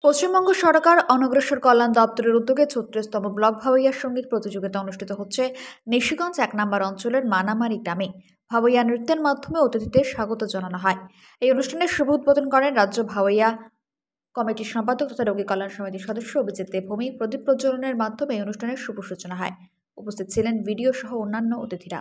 পশ্চিমবঙ্গ সরকার অনগ্রসর কল্যাণ দপ্তরের উদ্যোগে ৩৬তম ব্লক ভাওয়াইয়া সঙ্গীত প্রতিযোগিতা অনুষ্ঠিত হচ্ছে নিশিগঞ্জ ১ নম্বর অঞ্চলের মানামারি গ্রামে। ভাওয়াইয়া নৃত্যের মাধ্যমে অতিথিদের স্বাগত জানানো হয়। এই অনুষ্ঠানের শুভ উদ্বোধন করেন রাজ্য ভাওয়াইয়া কমিটির সম্পাদক তথা রোগী কল্যাণ সমিতির সদস্য অভিজিৎ দেবভূমি। প্রদীপ প্রজ্বলনের মাধ্যমে এই অনুষ্ঠানের শুভ সূচনা হয়। উপস্থিত ছিলেন ভিডিও সহ অন্যান্য অতিথিরা।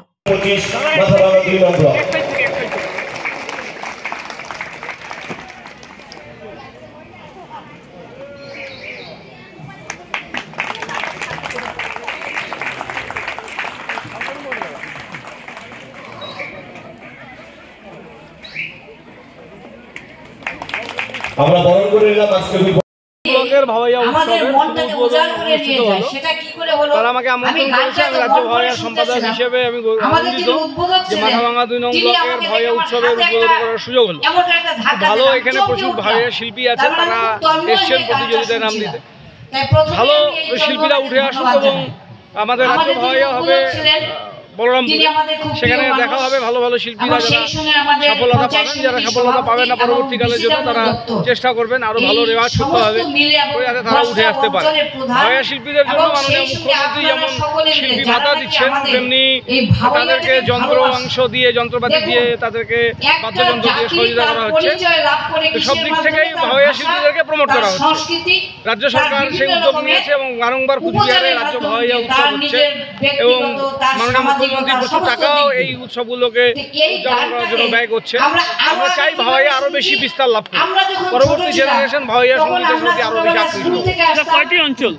আমরা বরণ করে নিলাম আজকে ব্লকের ভাওয়াইয়া উৎসবের উদ্বোধন অনুষ্ঠিত হলো। তারা আমাকে আমন্ত্রণ করেছে। আমি রাজ্য ভাওয়াইয়া সম্পাদক হিসেবে আমি আনন্দিত যে মাথাভাঙা ২ নং ব্লকের ভাওয়াইয়া উৎসবের উদ্বোধন করার সুযোগ হলো। ভালো, এখানে প্রচুর ভাওয়াইয়া শিল্পী আছে, তারা এসছেন প্রতিযোগিতায় নাম দিতে। ভালো শিল্পীরা উঠে আসুক এবং আমাদের রাজ্য ভাওয়াইয়া হবে বলরামপুরে, সেখানে দেখা হবে ভালো ভালো শিল্পীরা যারা সফলতা পাবেন, যারা সফলতা পাবেন না পরবর্তীকালের জন্য তারা চেষ্টা করবেন আরো ভালো রেওয়াজ করতে হবে যাতে তারা উঠে আসতে পারে। ভাওয়াইয়া শিল্পীদের জন্য মাননীয় মুখ্যমন্ত্রী যেমন শিল্পী ভাতা দিচ্ছেন, তেমনি তাদেরকে যন্ত্রাংশ দিয়ে, যন্ত্রপাতি দিয়ে, তাদেরকে বাদ্যযন্ত্র দিয়ে সহযোগিতা করা হচ্ছে। সব দিক থেকেই ভাওয়াইয়া শিল্পীদেরকে প্রমোট করা হচ্ছে। রাজ্য সরকার সেই উদ্যোগ নিয়েছে এবং বারংবার কুচবিহারে রাজ্য ভাওয়াইয়া উৎসব হচ্ছে এবং মাননীয় মুখ্যমন্ত্রী প্রচুর টাকাও এই উৎসবগুলোকে উদযাপন করার জন্য ব্যয় করছে। আমরা চাই ভাওয়াইয়া আরো বেশি বিস্তার লাভ করুক, পরবর্তী জেনারেশন ভাওয়াইয়া সঙ্গীতের প্রতি আরো বেশি আকৃষ্ট হোক। কয়টি অঞ্চল